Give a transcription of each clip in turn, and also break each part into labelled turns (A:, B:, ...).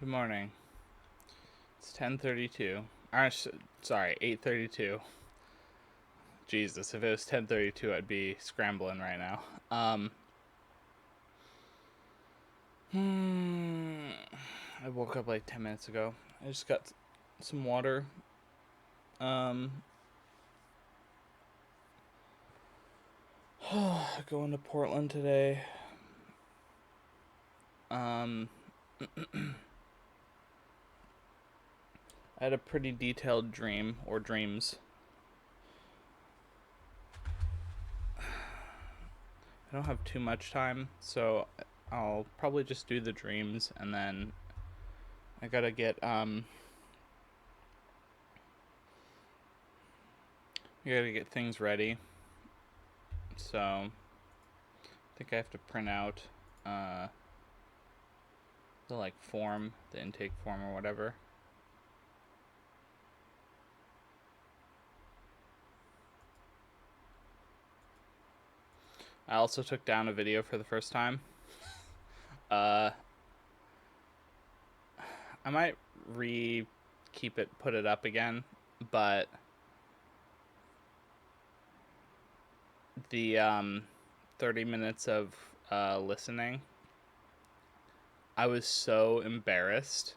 A: Good morning. It's 10:32. Sorry, 8:32. Jesus, if it was 10:32, I'd be scrambling right now. I woke up like 10 minutes ago. I just got some water. Um, going to Portland today. Um, I had a pretty detailed dream or dreams. I don't have too much time, so I'll probably just do the dreams and then I gotta get things ready. So I think I have to print out the form, the intake form or whatever. I also took down a video for the first time. I might put it up again, but the 30 minutes of listening, I was so embarrassed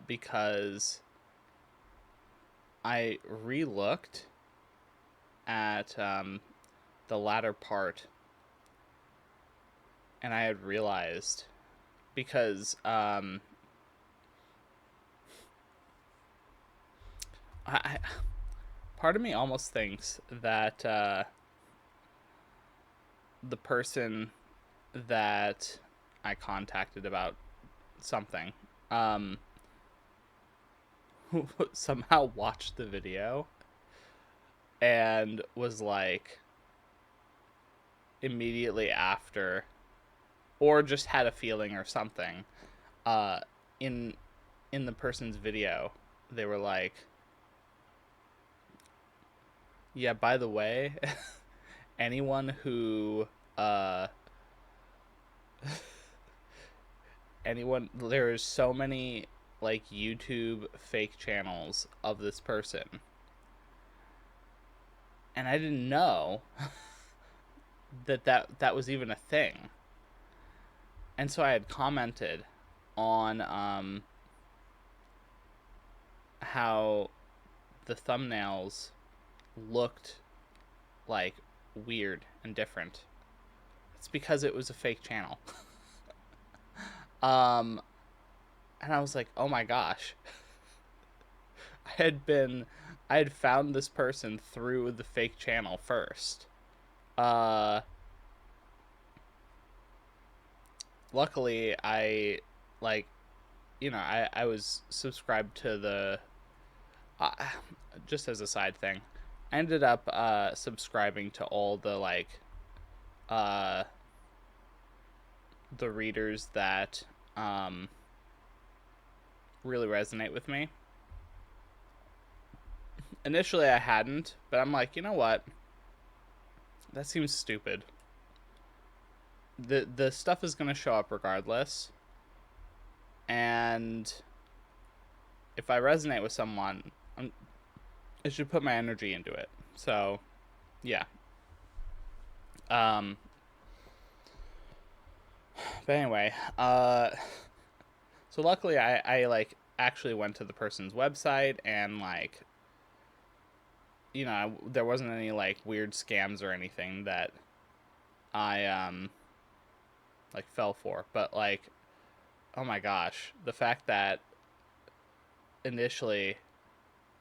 A: because I re-looked at the latter part, and I had realized because I part of me almost thinks that the person that I contacted about something somehow watched the video and was like immediately after, or just had a feeling or something uh in the person's video. They were like, yeah, by the way, anyone who uh there's so many YouTube fake channels of this person, and I didn't know that was even a thing. And so I had commented on how the thumbnails looked like weird and different. It's because it was a fake channel. um and I was like, oh my gosh. I had found this person through the fake channel first. uh Luckily like I was subscribed to the uh, just as a side thing, I ended up subscribing to all the uh the readers that really resonate with me. Initially I hadn't, but I'm like, you know what? That seems stupid. The stuff is going to show up regardless, and if I resonate with someone, I should put my energy into it. So, yeah. Um but anyway, so luckily I actually went to the person's website, and there wasn't any weird scams or anything that I fell for. But oh my gosh, the fact that initially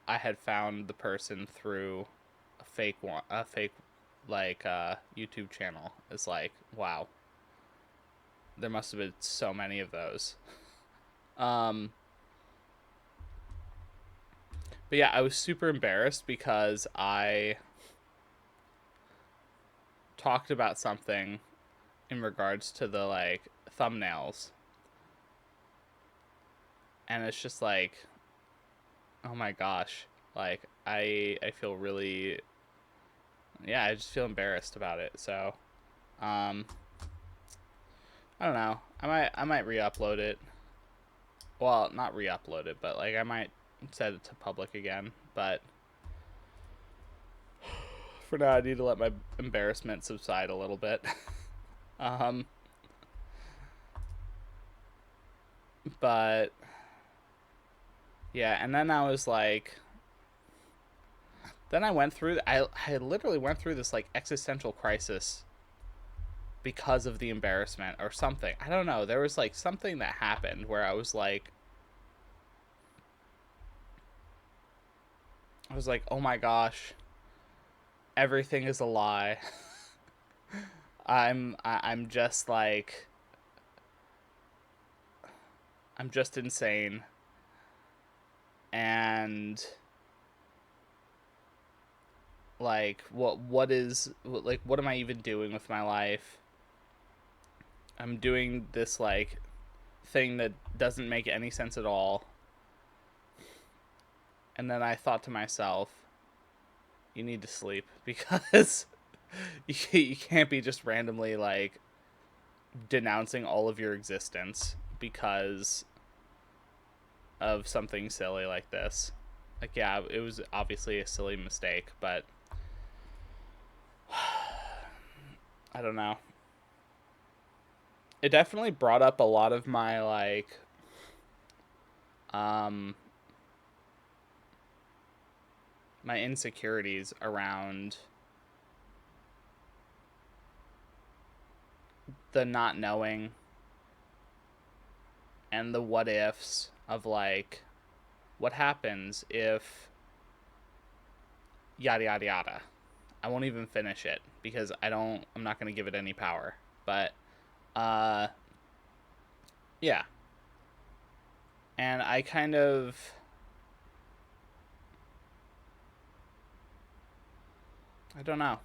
A: I had found the person through a fake YouTube channel is like, wow. There must have been so many of those. Um but yeah, I was super embarrassed because I talked about something in regards to the thumbnails, and it's just like, oh my gosh, I feel really, yeah, I just feel embarrassed about it. So I don't know, I might re-upload it. Well, not re-upload it, but like I might set it to public again. But for now, I need to let my embarrassment subside a little bit. um, but yeah, and then I was like, then I went through. I literally went through this like existential crisis because of the embarrassment or something. I don't know. There was like something that happened where I was like, oh my gosh, everything is a lie. I'm just like I'm just insane, and like what am I even doing with my life? I'm doing this like thing that doesn't make any sense at all. And then I thought to myself, you need to sleep because you can't be just randomly like denouncing all of your existence because of something silly like this. Like, yeah, it was obviously a silly mistake, but I don't know. It definitely brought up a lot of my like um my insecurities around the not knowing and the what ifs of like what happens if yada yada yada. I won't even finish it because I'm not going to give it any power. But uh yeah. And I kind of I don't know.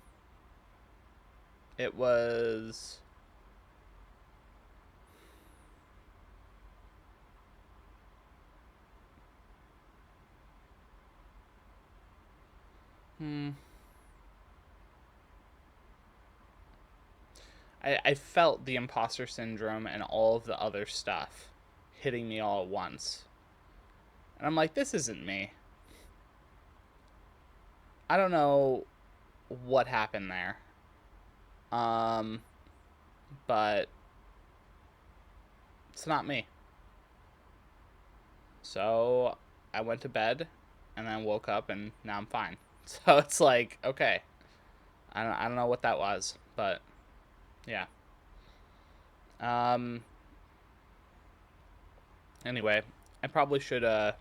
A: It was hmm I felt the imposter syndrome and all of the other stuff hitting me all at once. And I'm like, this isn't me. I don't know what happened there. Um, but it's not me. So I went to bed and then woke up and now I'm fine. So it's like, okay. I don't know what that was, but yeah. Um anyway, I probably should I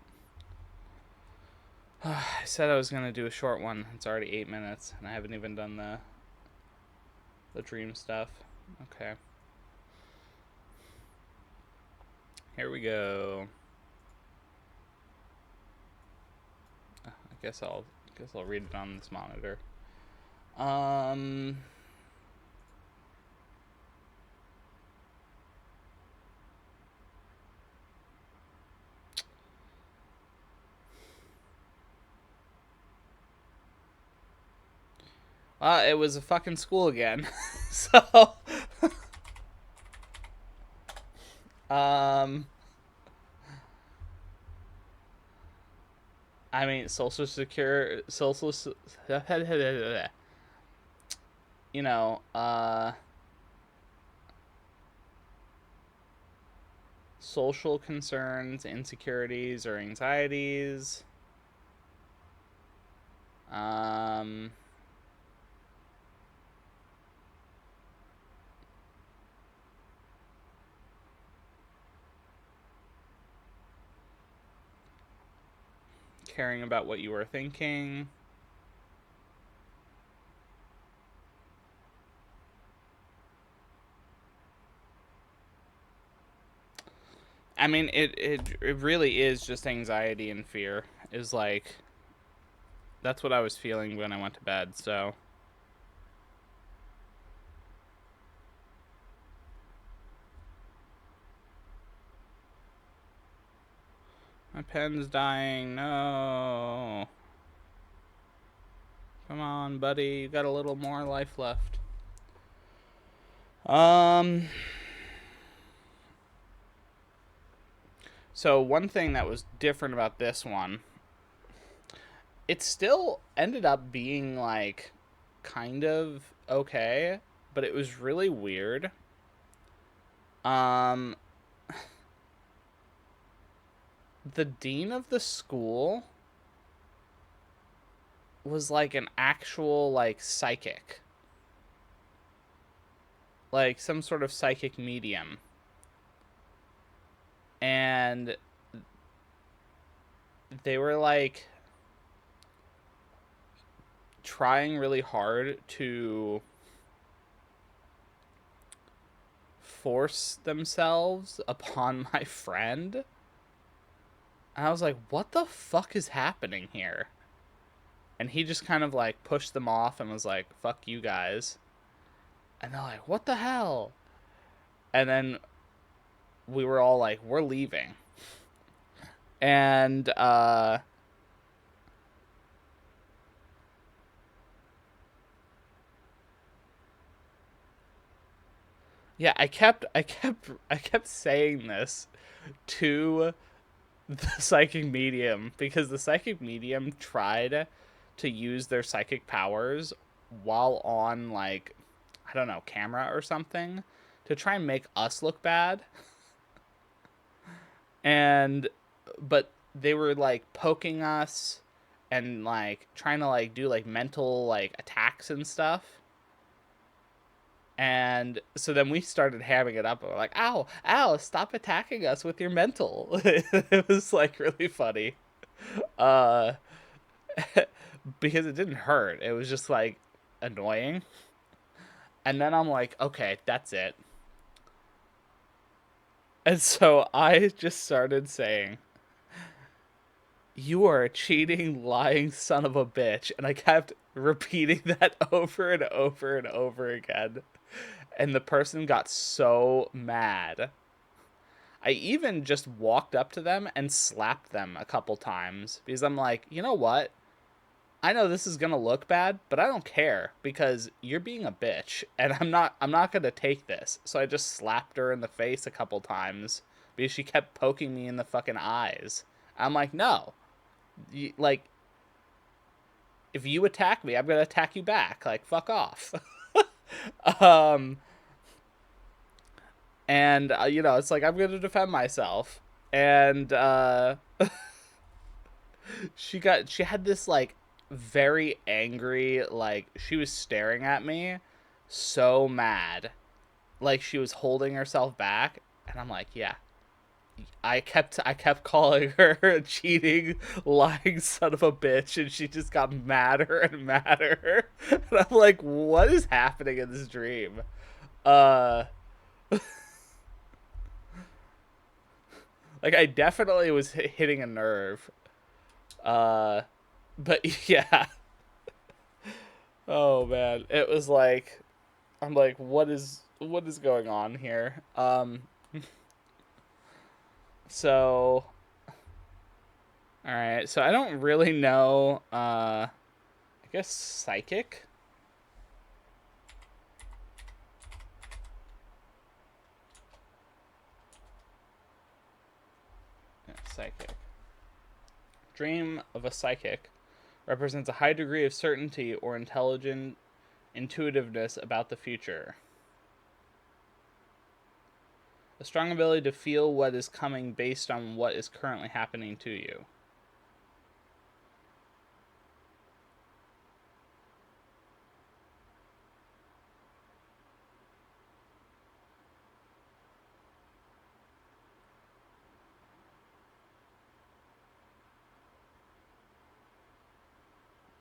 A: said I was going to do a short one. It's already 8 minutes and I haven't even done the dream stuff. Okay. Here we go. I guess I'll read it on this monitor. Um it was a fucking school again. So um I mean, you know, social concerns, insecurities, or anxieties. Um, Caring about what you were thinking. I mean, it really is just anxiety and fear. Is like that's what I was feeling when I went to bed. So my pen's dying. No. Come on, buddy. You got a little more life left. Um So one thing that was different about this one, it still ended up being like kind of okay, but it was really weird. Um the dean of the school was like an actual like psychic. Like some sort of psychic medium. And they were like trying really hard to force themselves upon my friend. And I was like, what the fuck is happening here? And he just kind of like pushed them off and was like, fuck you guys. And they're like, what the hell? And then we were all like, we're leaving. And yeah, I kept saying this to the psychic medium because the psychic medium tried to use their psychic powers while on like I don't know, camera or something to try and make us look bad. And but they were like poking us and like trying to like do like mental like attacks and stuff. And so then we started hamming it up. We're like, ow, ow, stop attacking us with your mental. It was like really funny. Uh, because it didn't hurt. It was just like annoying. And then I'm like, okay, that's it. And so I just started saying, you are a cheating, lying son of a bitch. And I kept repeating that over and over and over again. And the person got so mad. I even just walked up to them and slapped them a couple times because I'm like, you know what? I know this is gonna look bad, but I don't care because you're being a bitch, and I'm not gonna take this. So I just slapped her in the face a couple times because she kept poking me in the fucking eyes. I'm like, no, like if you attack me, I'm gonna attack you back. Like fuck off. um, and it's like I'm gonna defend myself, and she had this like very angry, like she was staring at me so mad, like she was holding herself back. And I'm like, yeah, I kept calling her a cheating, lying son of a bitch, and she just got madder and madder. And I'm like, what is happening in this dream? uh like I definitely was hitting a nerve. uh but yeah. Oh man, it was like I'm like, what is going on here? So all right, so I don't really know. I guess psychic. Yeah, psychic. Dream of a psychic represents a high degree of certainty or intelligent intuitiveness about the future. A strong ability to feel what is coming based on what is currently happening to you.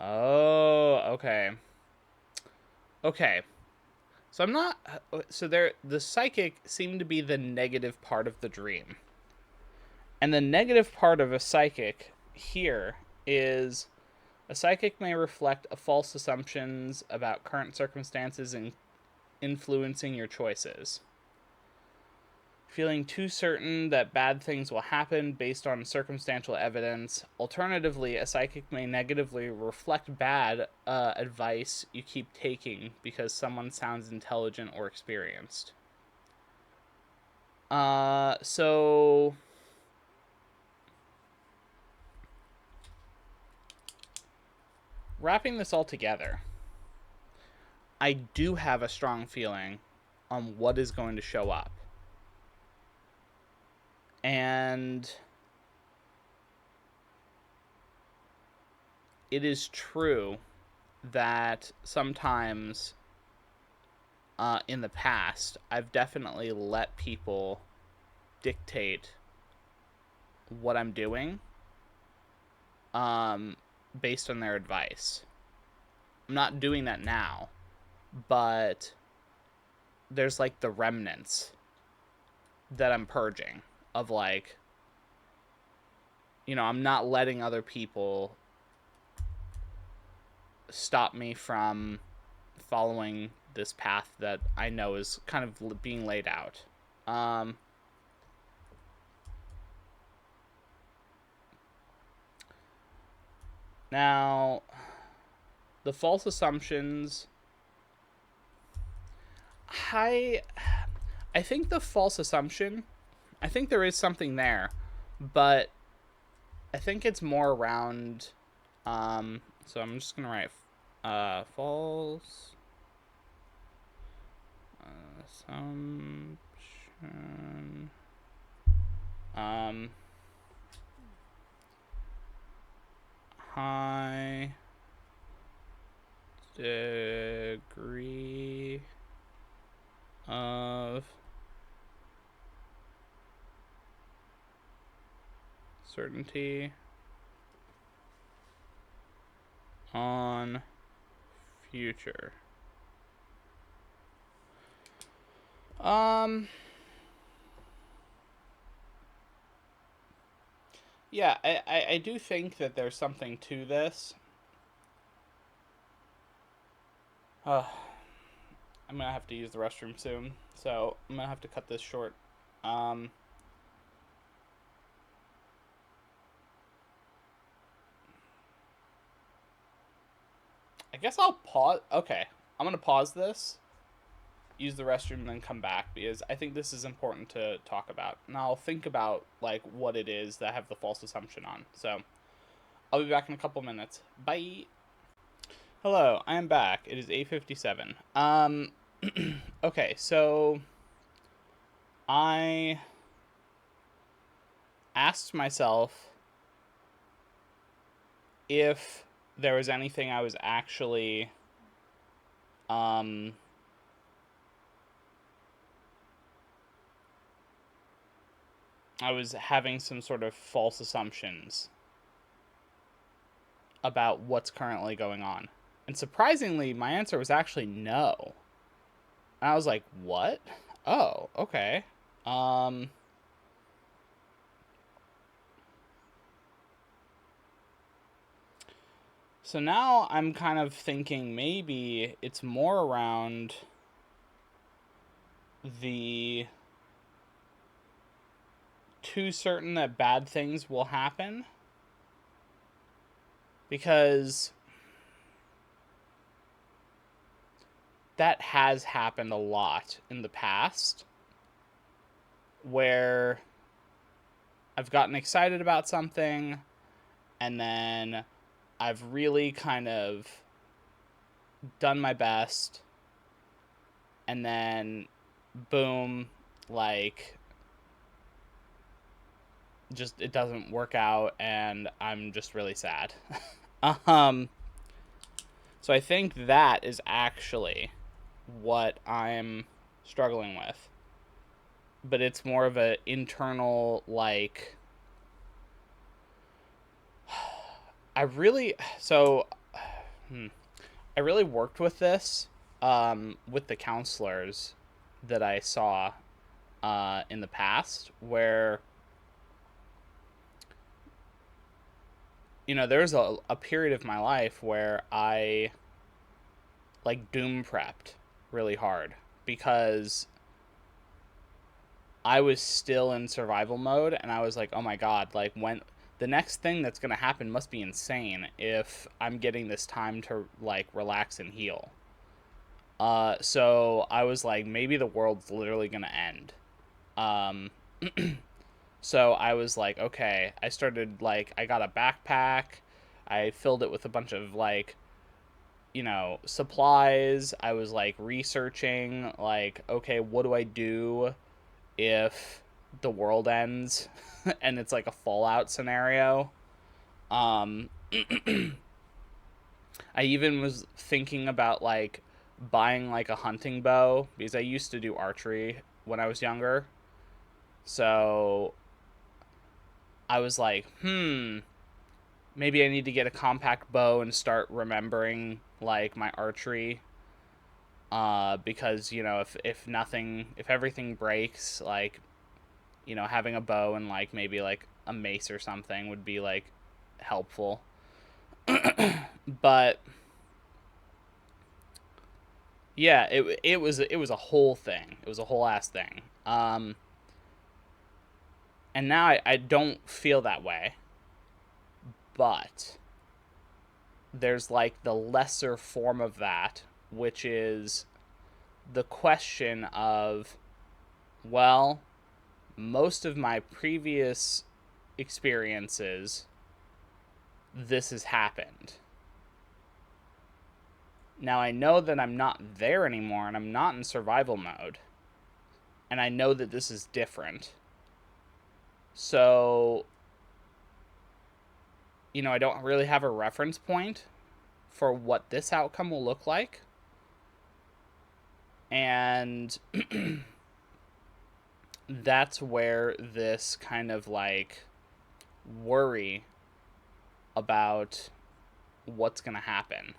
A: Oh, okay. Okay. So I'm not. So there, the psychic seemed to be the negative part of the dream, and the negative part of a psychic here is a psychic may reflect a false assumptions about current circumstances and influencing your choices. Feeling too certain that bad things will happen based on circumstantial evidence. Alternatively, a psychic may negatively reflect bad advice you keep taking because someone sounds intelligent or experienced. So wrapping this all together, I do have a strong feeling on what is going to show up. And it is true that sometimes in the past, I've definitely let people dictate what I'm doing based on their advice. I'm not doing that now, but there's like the remnants that I'm purging of like, I'm not letting other people stop me from following this path that I know is kind of being laid out. Now, the false assumptions. I think the false assumption, I think there is something there, but I think it's more around. So I'm just gonna write false assumption. High degree of certainty on future. Yeah, I do think that there's something to this. I'm gonna have to use the restroom soon, so I'm gonna have to cut this short. I guess I'll pause. Okay, I'm gonna pause this, use the restroom, and then come back because I think this is important to talk about, and I'll think about like what it is that I have the false assumption on. So I'll be back in a couple minutes. Bye. Hello, I am back. It is 8:57. Okay, so I asked myself if there was anything I was actually I was having some sort of false assumptions about what's currently going on. And surprisingly, my answer was actually no. And I was like, what? Oh, okay. So now I'm kind of thinking maybe it's more around the too certain that bad things will happen. Because that has happened a lot in the past where I've gotten excited about something and then I've really kind of done my best and then boom, like just it doesn't work out and I'm just really sad. So I think that is actually what I'm struggling with. But it's more of an internal, like, I really worked with this with the counselors that I saw in the past, where there's a period of my life where I like doom prepped really hard because I was still in survival mode and I was like, oh my god, like when the next thing that's going to happen must be insane if I'm getting this time to like relax and heal. So I was like, maybe the world's literally going to end. Um, so I was like, okay, I started like, I got a backpack. I filled it with a bunch of like supplies. I was like researching, like, okay, what do I do if the world ends and it's like a Fallout scenario. Um, I even was thinking about like buying like a hunting bow because I used to do archery when I was younger. So I was like, maybe I need to get a compact bow and start remembering like my archery. Because if everything breaks, like having a bow and like maybe like a mace or something would be like helpful. But yeah, it was a whole thing. It was a whole ass thing. And now I don't feel that way, but there's like the lesser form of that, which is the question of, well, most of my previous experiences, this has happened. Now I know that I'm not there anymore and I'm not in survival mode. And I know that this is different. So, I don't really have a reference point for what this outcome will look like. And that's where this kind of like worry about what's going to happen.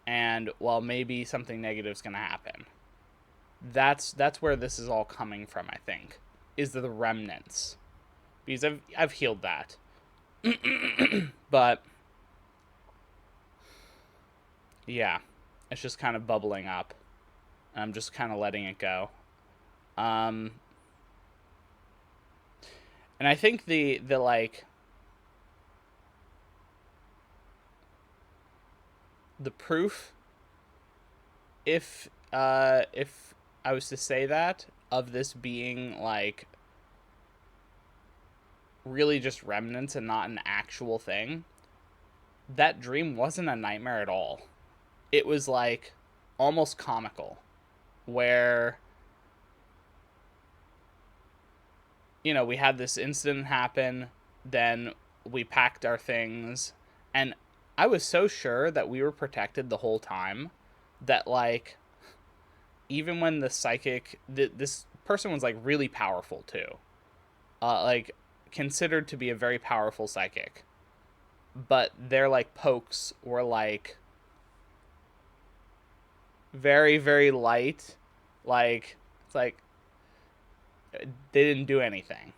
A: And well, maybe something negative is going to happen. That's where this is all coming from, I think. Is the remnants. Because I've healed that. But yeah, it's just kind of bubbling up. And I'm just kind of letting it go. Um and I think the like the proof, if I was to say that, of this being like really just remnants and not an actual thing, that dream wasn't a nightmare at all. It was like almost comical, where we had this incident happen, then we packed our things, and I was so sure that we were protected the whole time that like even when the psychic this person was like really powerful too. Like considered to be a very powerful psychic. But their like pokes were like very very light. Like it's like they didn't do anything.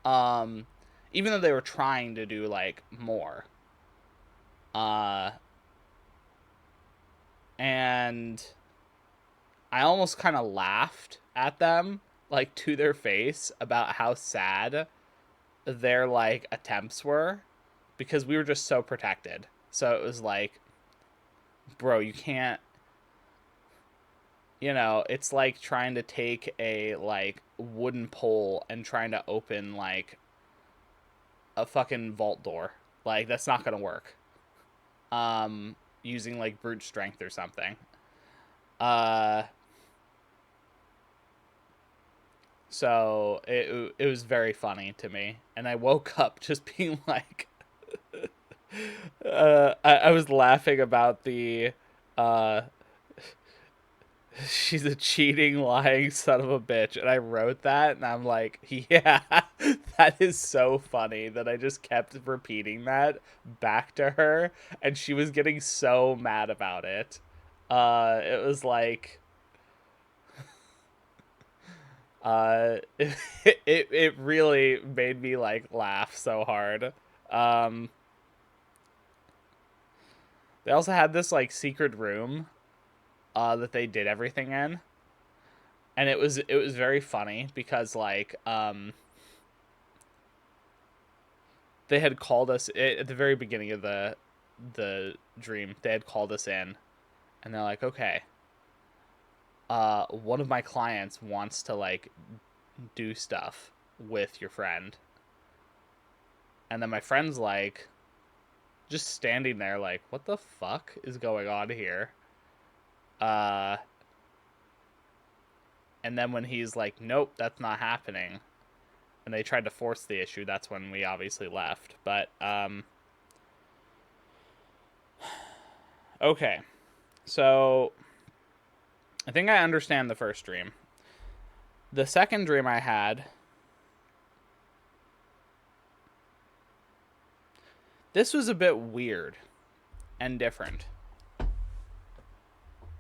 A: Um Even though they were trying to do like more. Uh and I almost kind of laughed at them, like to their face, about how sad their like attempts were, because we were just so protected. So it was like, bro, you can't, it's like trying to take a like wooden pole and trying to open like a fucking vault door. Like that's not going to work. Using like brute strength or something. Uh So it was very funny to me, and I woke up just being like, I was laughing about the, uh, she's a cheating, lying son of a bitch, and I wrote that, and I'm like, yeah, that is so funny that I just kept repeating that back to her, and she was getting so mad about it. It was like, it really made me like laugh so hard. Um, they also had this like secret room that they did everything in, and it was very funny because like they had called us at the very beginning of the dream. They had called us in, and they're like, okay, one of my clients wants to like do stuff with your friend, and then my friend's like, just standing there like, what the fuck is going on here? Uh, and then when he's like, nope, that's not happening, and they tried to force the issue, that's when we obviously left. But, okay. So, I think I understand the first dream. The second dream I had, this was a bit weird and different.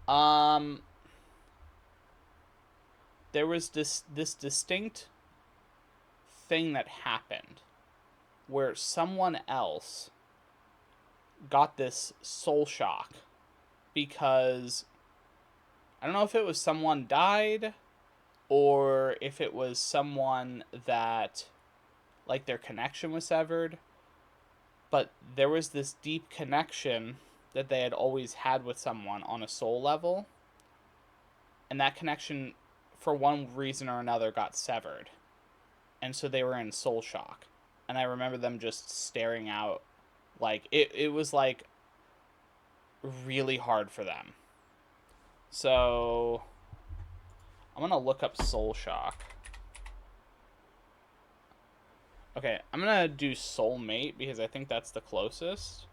A: Um, there was this distinct thing that happened where someone else got this soul shock because I don't know if it was someone died or if it was someone that like their connection was severed, but there was this deep connection that they had always had with someone on a soul level, and that connection for one reason or another got severed, and so they were in soul shock. And I remember them just staring out, like it was like really hard for them. So I'm gonna look up soul shock. Okay, I'm gonna do soulmate because I think that's the closest.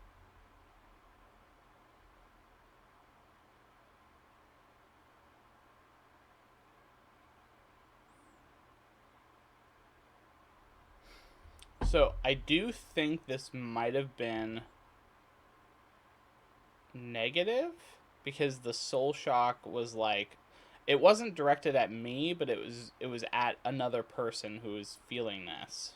A: So I do think this might have been negative because the soul shock was like, it wasn't directed at me, but it was at another person who was feeling this.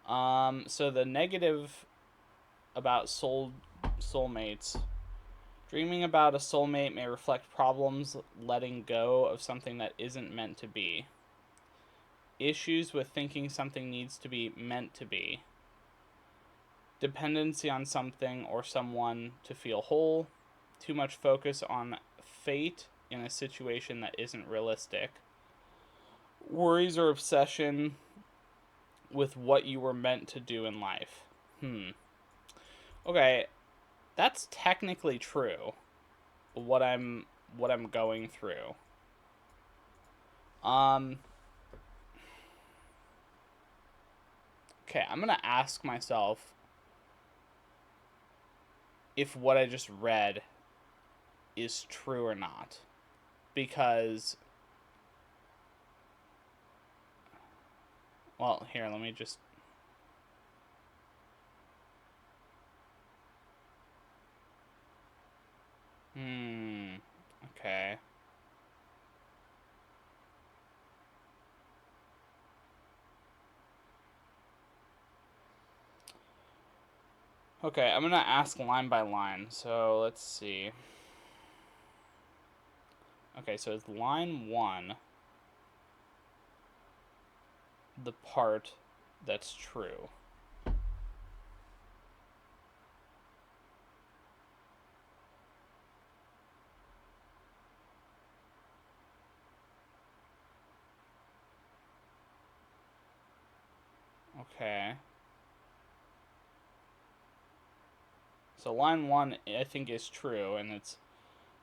A: So the negative about soulmates. Dreaming about a soulmate may reflect problems letting go of something that isn't meant to be. Issues with thinking something needs to be meant to be. Dependency on something or someone to feel whole. Too much focus on fate in a situation that isn't realistic. Worries or obsession with what you were meant to do in life. Okay, that's technically true. What I'm going through. Um okay, I'm going to ask myself if what I just read is true or not. Because, well, here, let me just. Okay. Okay, I'm going to ask line by line. So let's see. Okay, so it's line 1, the part that's true. Okay. So line 1, I think, is true, and it's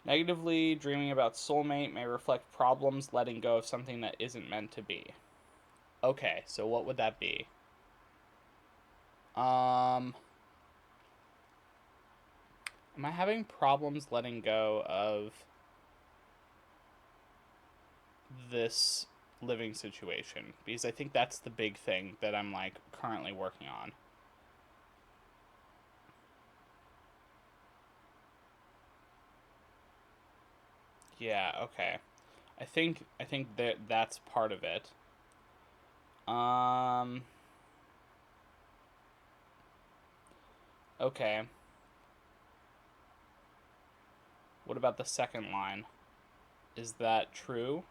A: negatively dreaming about soulmate may reflect problems letting go of something that isn't meant to be. Okay, so what would that be? Am I having problems letting go of this living situation? Because I think that's the big thing that I'm like currently working on. Yeah, okay. I think that's part of it. Um okay. What about the second line? Is that true?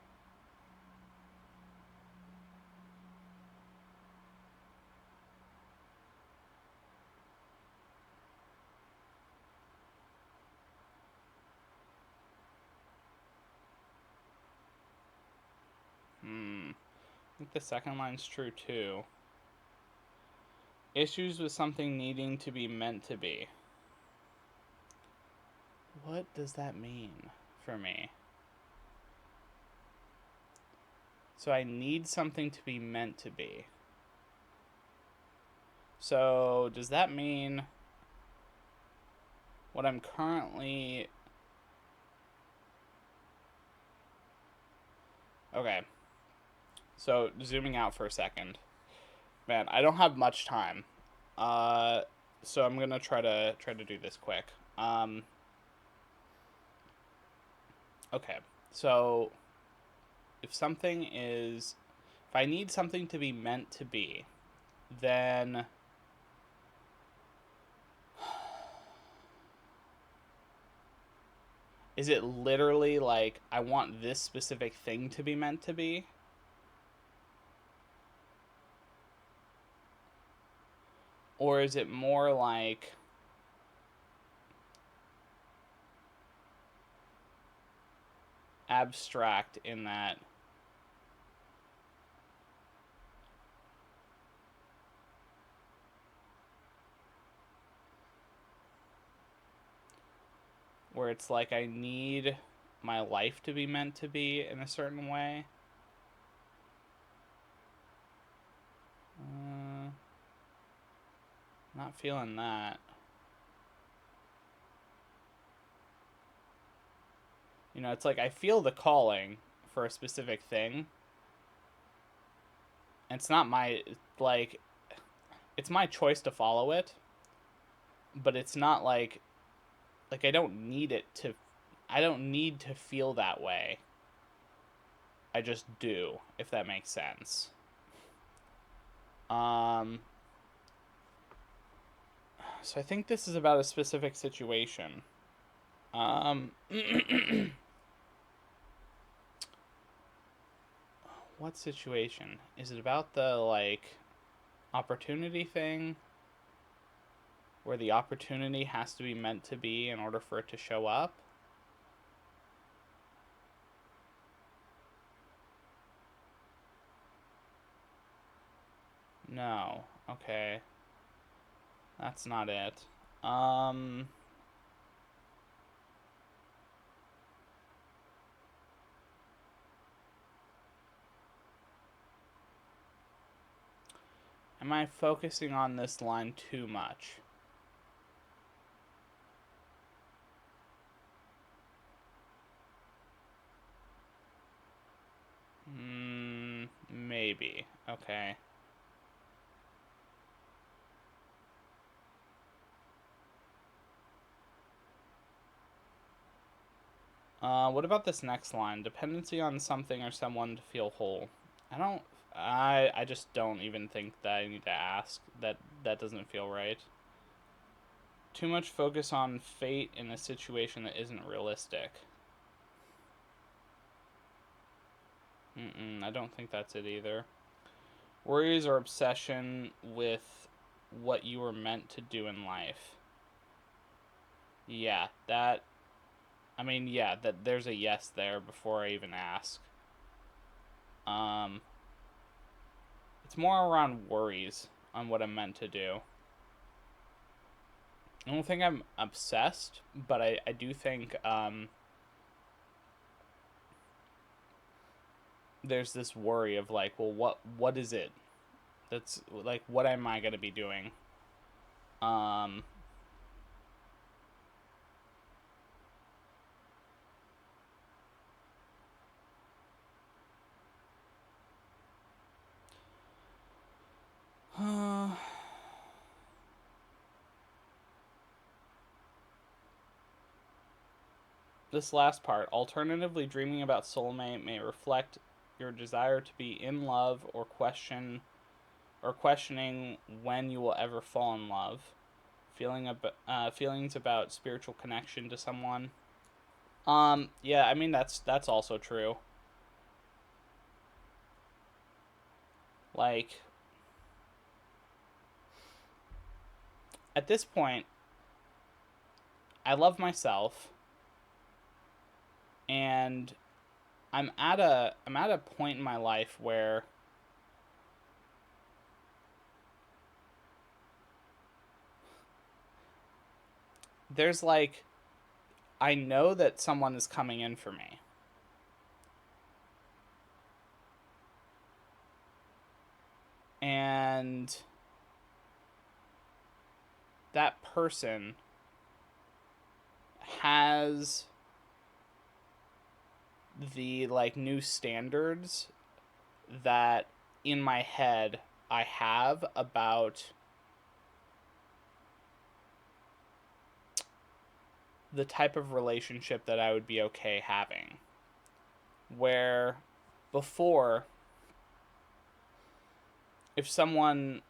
A: I think the second line's true too. Issues with something needing to be meant to be. What does that mean for me? So I need something to be meant to be. So does that mean what I'm currently... Okay. So zooming out for a second. Man, I don't have much time. Uh so I'm going to try to do this quick. Okay. So if I need something to be meant to be, then is it literally like I want this specific thing to be meant to be? Or is it more like abstract in that where it's like I need my life to be meant to be in a certain way? Not feeling that. You know, it's like I feel the calling for a specific thing. It's not my, like, it's my choice to follow it, but it's not like I don't need it to, I don't need to feel that way. I just do, if that makes sense. Um, so I think this is about a specific situation. What situation? Is it about the, like, opportunity thing? Where the opportunity has to be meant to be in order for it to show up? No. Okay. That's not it. Um... Am I focusing on this line too much? Maybe. Okay. What about this next line? Dependency on something or someone to feel whole. I don't. I just don't even think that I need to ask. That doesn't feel right. Too much focus on fate in a situation that isn't realistic. I don't think that's it either. Worries or obsession with what you were meant to do in life. Yeah, that. I mean, yeah, that there's a yes there before I even ask. Um, it's more around worries on what I'm meant to do. I don't think I'm obsessed, but I do think there's this worry of like, well, what is it? That's like, what am I gonna be doing? Um, this last part. Alternatively, dreaming about soulmate may reflect your desire to be in love or questioning when you will ever fall in love. Feelings about spiritual connection to someone. Yeah, I mean that's also true. Like at this point, I love myself and I'm at a point in my life where there's like, I know that someone is coming in for me. And that person has the like new standards that in my head I have about the type of relationship that I would be okay having. Where before, if someone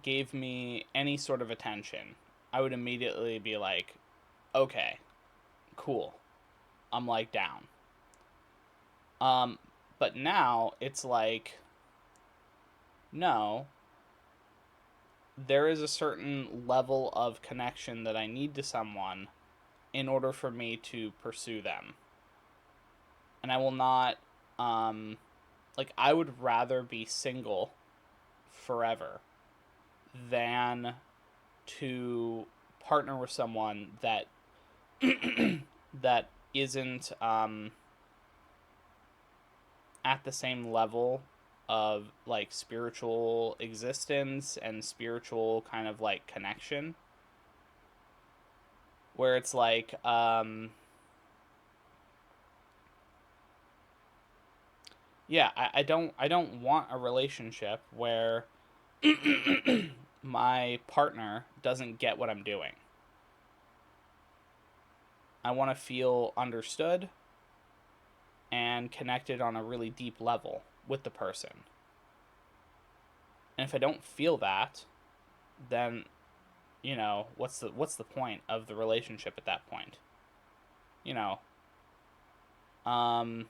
A: gave me any sort of attention, I would immediately be like, okay, cool. I'm like down. Um, but now it's like, no, there is a certain level of connection that I need to someone in order for me to pursue them. And I will not, like, I would rather be single forever than to partner with someone that that isn't at the same level of like spiritual existence and spiritual kind of like connection, where it's like yeah, I don't want a relationship where my partner doesn't get what I'm doing. I want to feel understood and connected on a really deep level with the person. And if I don't feel that, then what's the point of the relationship at that point? You know, um,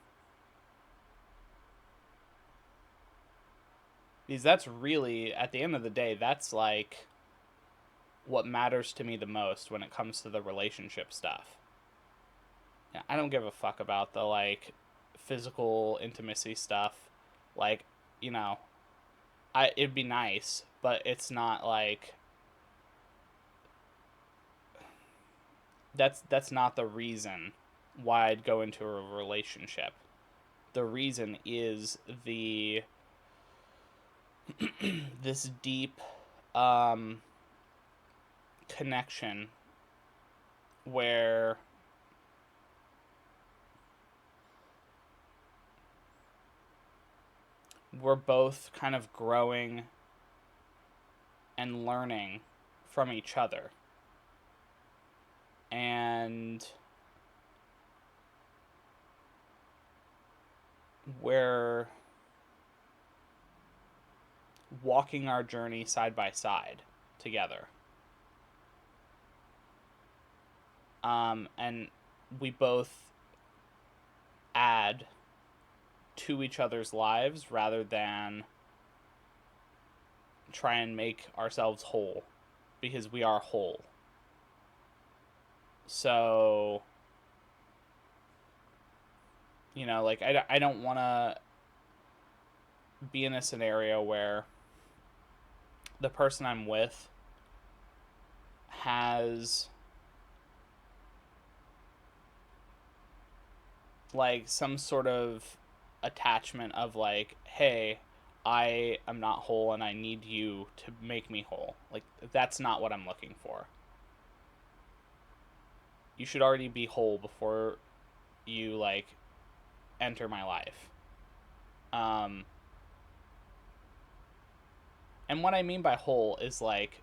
A: because that's really at the end of the day, that's like what matters to me the most when it comes to the relationship stuff. Yeah, I don't give a fuck about the like physical intimacy stuff. Like, you know, it'd be nice, but it's not like that's not the reason why I'd go into a relationship. The reason is the this deep um, connection where we're both kind of growing and learning from each other. And we're walking our journey side by side together. And we both add to each other's lives rather than try and make ourselves whole, because we are whole. So, like, I don't want to be in a scenario where the person I'm with has like some sort of attachment of like, hey, I am not whole and I need you to make me whole. Like, that's not what I'm looking for. You should already be whole before you like enter my life. Um and what I mean by whole is like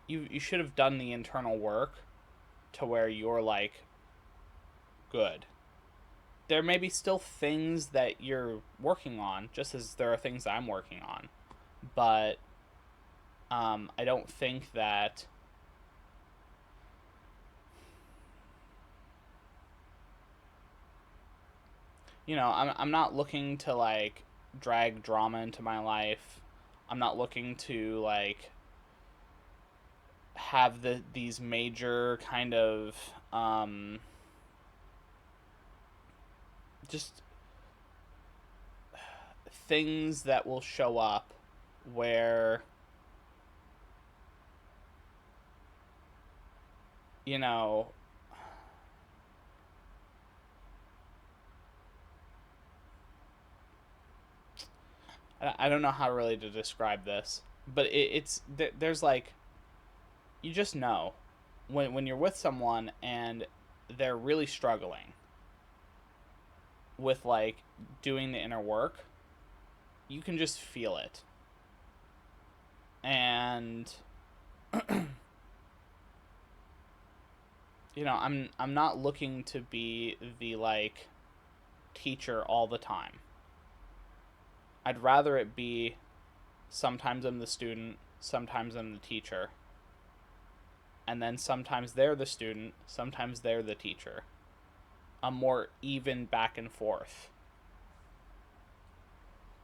A: you should have done the internal work to where you're like good. There may be still things that you're working on, just as there are things I'm working on. But I don't think that I'm not looking to like drag drama into my life. I'm not looking to like have these major kind of just things that will show up where you know, I don't know how really to describe this, but there's like, you just know when you're with someone and they're really struggling with like doing the inner work, you can just feel it. And I'm not looking to be the like teacher all the time. I'd rather it be sometimes I'm the student, sometimes I'm the teacher, and then sometimes they're the student, sometimes they're the teacher. A more even back and forth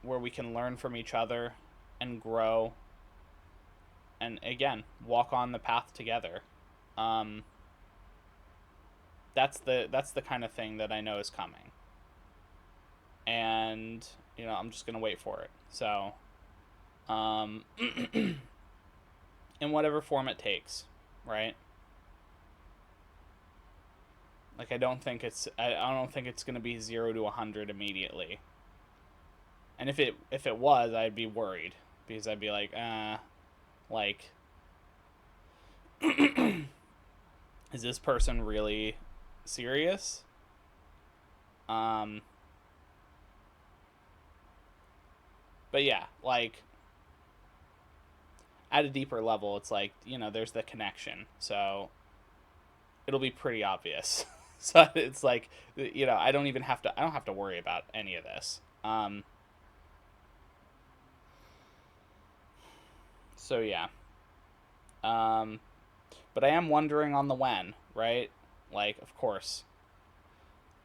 A: where we can learn from each other and grow and again walk on the path together. Um, that's the kind of thing that I know is coming, and I'm just gonna wait for it. So, um, in whatever form it takes, right? Like I don't think it's gonna be 0 to 100 immediately. And if it was, I'd be worried because I'd be like, is this person really serious? Um, but yeah, like at a deeper level, it's like there's the connection, so it'll be pretty obvious. So it's like I don't have to worry about any of this. So yeah. Um, but I am wondering on the when, right? Like, of course,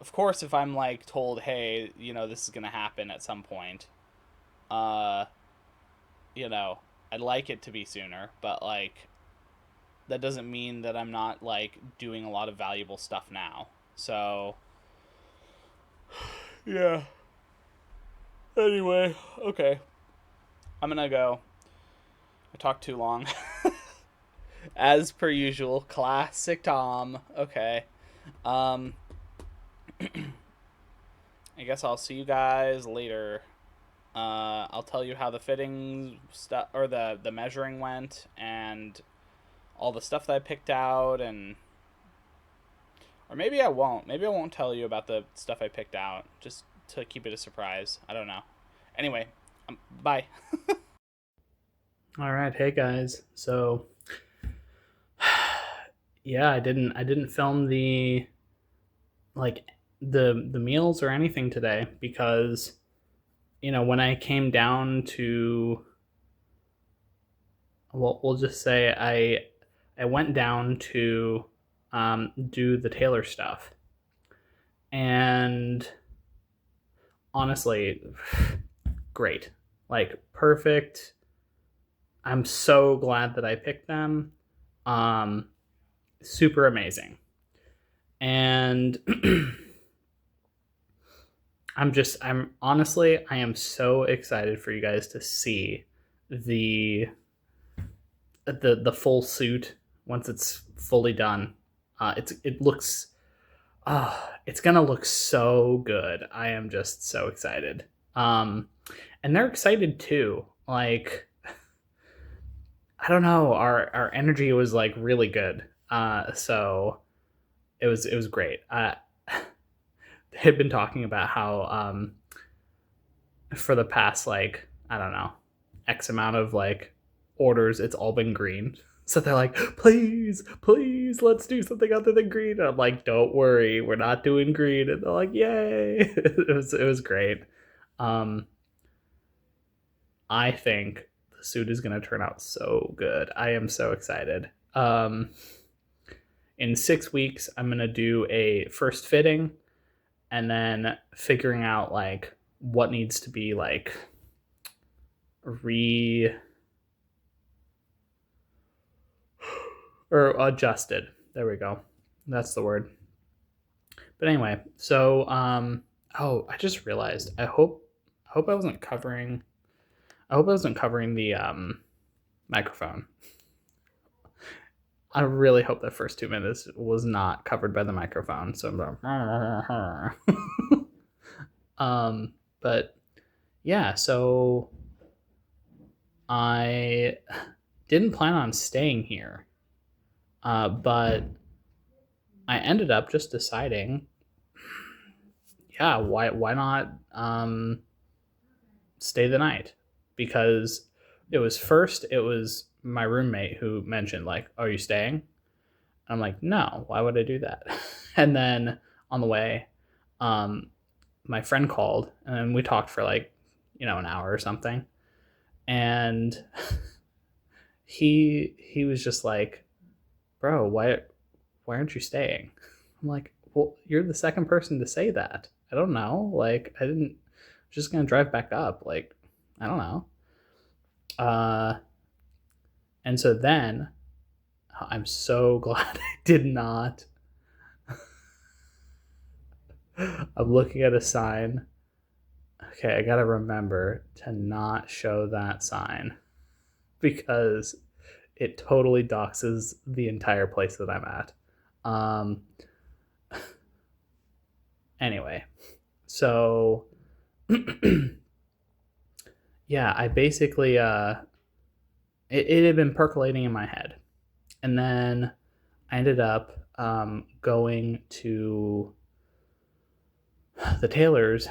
A: if I'm like told, hey, this is gonna happen at some point, uh, you know, I'd like it to be sooner, but like that doesn't mean that I'm not like doing a lot of valuable stuff now. So yeah. Anyway, okay, I'm gonna go. I talked too long, as per usual. Classic Tom. Okay. Um, I guess I'll see you guys later. I'll tell you how the fitting stuff or the measuring went and all the stuff that I picked out, and or maybe I won't. Maybe I won't tell you about the stuff I picked out just to keep it a surprise. I don't know. Anyway, bye. All right, hey guys. So yeah, I didn't film like the meals or anything today because when I came down to, well, we'll just say I went down to do the Taylor stuff, and honestly, great, like perfect. I'm so glad that I picked them. Um, Super amazing, and I'm honestly, I am so excited for you guys to see the the full suit once it's fully done. It looks it's gonna look so good. I am just so excited. And they're excited too. Like I don't know, our energy was like really good. So it was great. They had been talking about how for the past like I don't know X amount of like orders, it's all been green. So they're like, please, please, let's do something other than green. And I'm like, don't worry, we're not doing green. And they're like, yay! it was great. Um, I think the suit is gonna turn out so good. I am so excited. In 6 weeks, I'm gonna do a first fitting, and then figuring out like what needs to be like re or adjusted. There we go. That's the word. But anyway, so oh, I just realized. I hope I wasn't covering the microphone. I really hope that first 2 minutes was not covered by the microphone. So but yeah, so I didn't plan on staying here, but I ended up just deciding, yeah, why not stay the night? Because it was my roommate who mentioned like, "Oh, are you staying?" I'm like, "No, why would I do that?" And then on the way, um, my friend called and we talked for like, an hour or something. And he was just like, "Bro, why aren't you staying?" I'm like, "Well, you're the second person to say that. I don't know. Like, I didn't just gonna drive back up. Like, I don't know." Uh, and so then I'm so glad I did not. I'm looking at a sign. Okay, I gotta remember to not show that sign because it totally doxes the entire place that I'm at. Um, anyway, so yeah, I basically it had been percolating in my head, and then I ended up going to the tailors.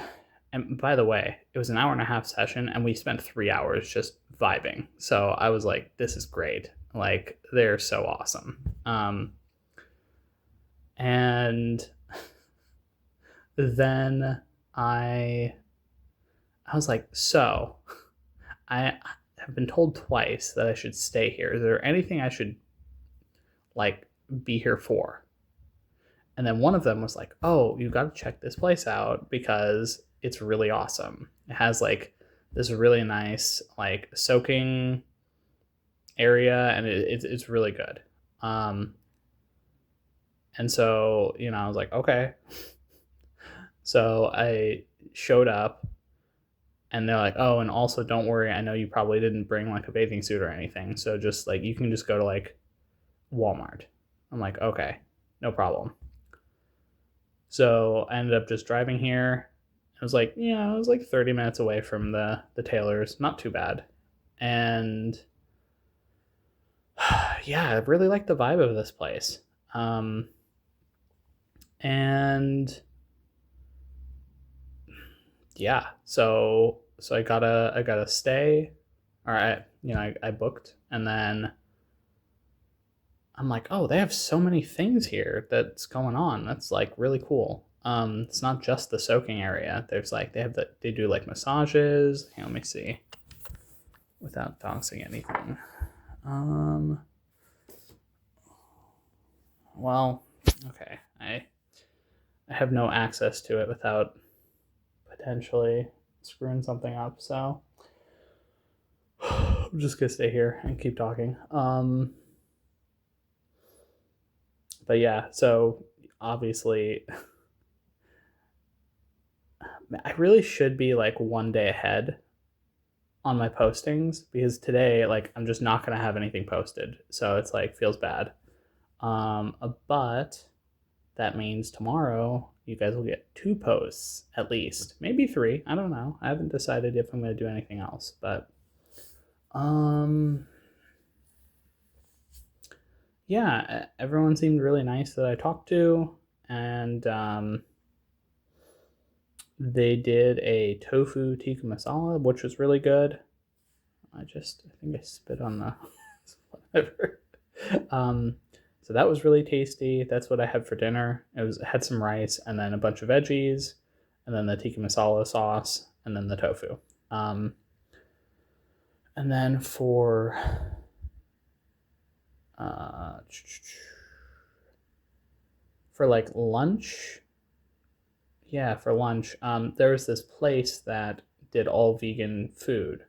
A: And by the way, it was an hour and a half session, and we spent 3 hours just vibing. So I was like, "This is great! Like, they're so awesome." And then I I was like, "So I have been told twice that I should stay here. Is there anything I should like be here for?" And then one of them was like, "Oh, you got to check this place out because it's really awesome. It has like this really nice like soaking area, and it's really good." Um, and so I was like, "Okay." So I showed up, and they're like, "Oh, and also don't worry. I know you probably didn't bring like a bathing suit or anything, so just like you can just go to like Walmart." I'm like, "Okay, no problem." So I ended up just driving here. It was like, it was like 30 minutes away from the tailors, not too bad. And yeah, I really like the vibe of this place. Um, and yeah, so I gotta stay. Or I booked, and then I'm like, "Oh, they have so many things here that's going on. That's like really cool." It's not just the soaking area. There's like they do like massages. Here, let me see without doxing anything. Um, well, okay, I have no access to it without potentially screwing something up. So I'm just gonna stay here and keep talking. But yeah, so obviously I really should be like one day ahead on my postings because today like I'm just not gonna have anything posted. So it's like feels bad. But that means tomorrow you guys will get 2 posts at least, maybe 3. I don't know. I haven't decided if I'm gonna do anything else, but um, yeah, everyone seemed really nice that I talked to, and they did a tofu tikka masala, which was really good. I think I spit on the whatever. Um, so that was really tasty. That's what I had for dinner. It had some rice and then a bunch of veggies, and then the tikka masala sauce, and then the tofu. Um, and then uh, for like lunch, yeah, for lunch, there was this place that did all vegan food,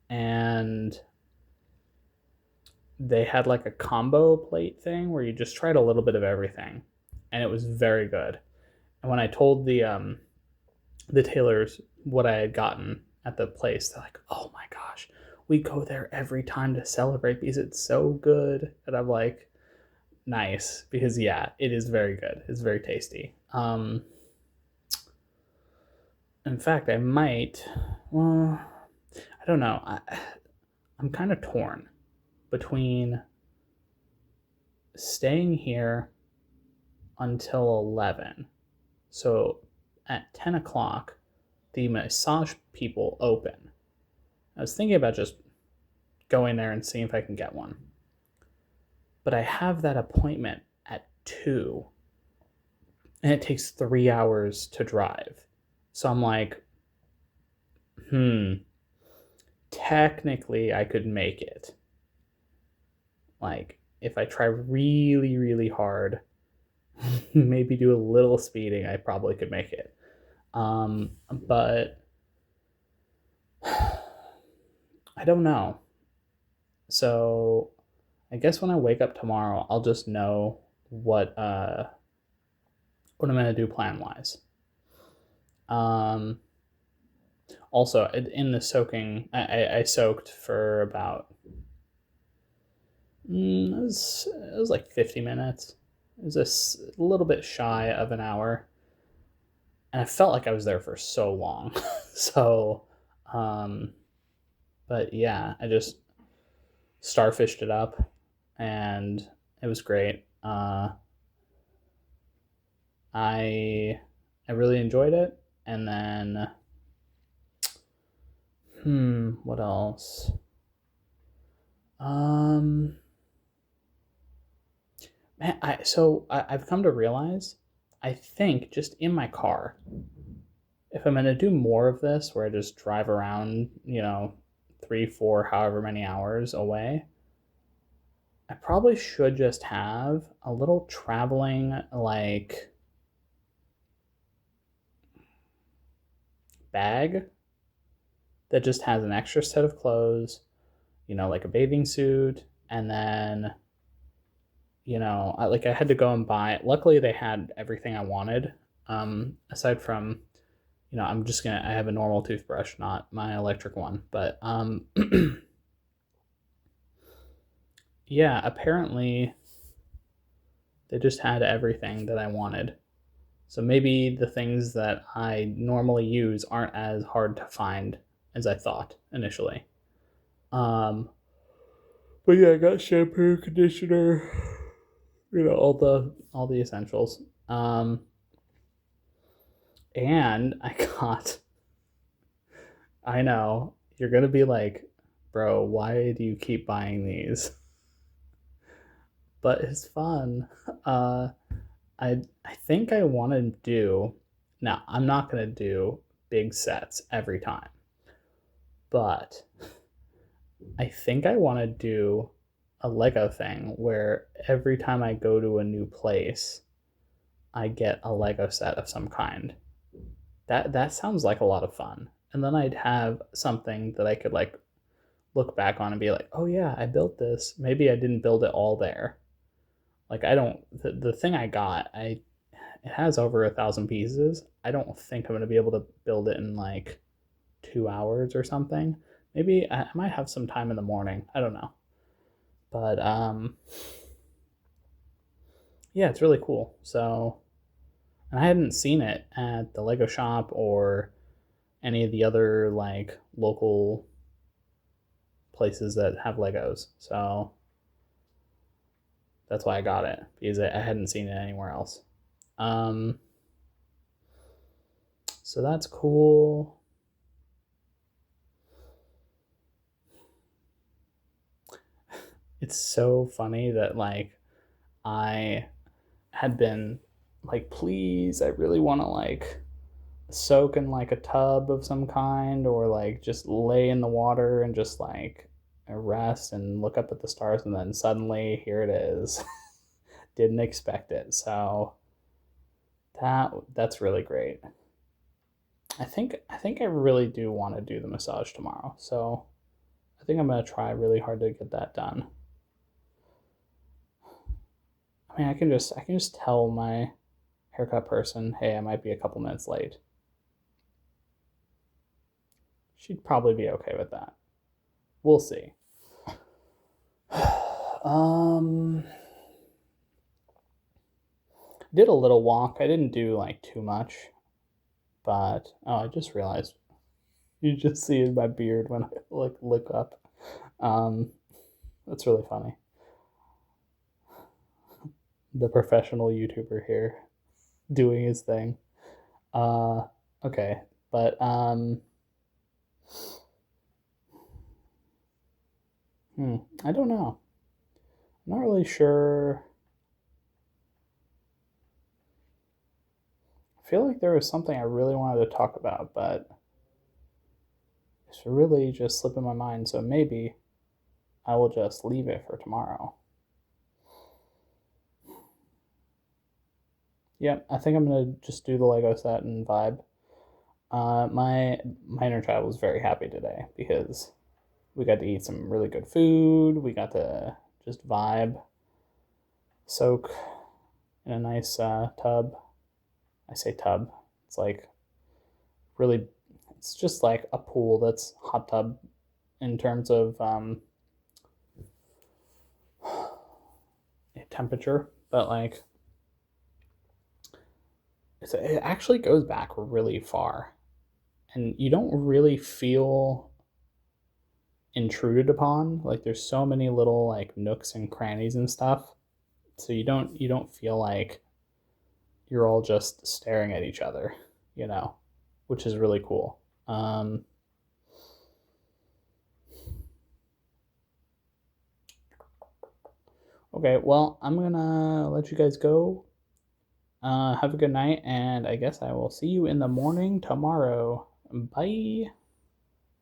A: and they had like a combo plate thing where you just tried a little bit of everything, and it was very good. And when I told the tailors what I had gotten at the place, they're like, "Oh my gosh, we go there every time to celebrate because it's so good." And I'm like,
B: Nice, because yeah, it is very good. It's very tasty. In fact, I might. Well, I don't know. I'm kind of torn between staying here until 11. So at 10 o'clock, the massage people open. I was thinking about just going there and seeing if I can get one. But I have that appointment at 2, and it takes 3 hours to drive. So I'm like, technically I could make it. Like, if I try really, really hard, maybe do a little speeding, I probably could make it. But I don't know. So I guess when I wake up tomorrow, I'll just know what I'm gonna do plan wise. Um, Also, in the soaking, I soaked for about it was like 50 minutes. It was a little bit shy of an hour, and I felt like I was there for so long. So, um, but yeah, I just starfished it up, and it was great. I I really enjoyed it, and then what else? Um, Man, I've come to realize, I think just in my car, if I'm gonna do more of this, where I just drive around, 3, 4, however many hours away, I probably should just have a little traveling like bag that just has an extra set of clothes, like a bathing suit, and then I had to go and buy. Luckily, they had everything I wanted. Aside from, I have a normal toothbrush, not my electric one. But yeah, apparently they just had everything that I wanted. So maybe the things that I normally use aren't as hard to find as I thought initially. Um, but yeah, I got shampoo, conditioner, all the essentials. And I got, I know you're gonna be like, bro, why do you keep buying these? But it's fun. Uh, I think I want to do. Now I'm not gonna do big sets every time, but I think I want to do a Lego thing where every time I go to a new place, I get a Lego set of some kind. That sounds like a lot of fun. And then I'd have something that I could like look back on and be like, oh yeah, I built this. Maybe I didn't build it all there. Like I don't the thing I got, I it has over 1,000 pieces. I don't think I'm gonna be able to build it in like 2 hours or something. Maybe I might have some time in the morning. I don't know. But yeah, it's really cool. So, and I hadn't seen it at the Lego shop or any of the other like local places that have Legos. So that's why I got it, because I hadn't seen it anywhere else. Um, so that's cool. It's so funny that like I had been like, please, I really want to like soak in like a tub of some kind, or like just lay in the water and just like rest and look up at the stars, and then suddenly here it is. Didn't expect it. So that's really great. I think I really do want to do the massage tomorrow. So I think I'm gonna try really hard to get that done. I mean, I can just tell my haircut person, hey, I might be a couple minutes late. She'd probably be okay with that. We'll see. um, Did a little walk. I didn't do like too much, but oh, I just realized you just see in my beard when I like look up. Um, that's really funny. The professional YouTuber here doing his thing. Uh, okay, but I don't know. I'm not really sure. I feel like there was something I really wanted to talk about, but it's really just slipping my mind. So maybe I will just leave it for tomorrow. Yep, I think I'm gonna just do the Lego set and vibe. My inner child was very happy today because we got to eat some really good food. We got to just vibe, soak in a nice tub. I say tub. It's like really, it's just like a pool that's hot tub in terms of temperature, but like it actually goes back really far, and you don't really feel intruded upon. Like there's so many little like nooks and crannies and stuff, so you don't feel like you're all just staring at each other, you know, which is really cool. Okay, well, I'm gonna let you guys go. Have a good night, and I guess I will see you in the morning tomorrow. Bye.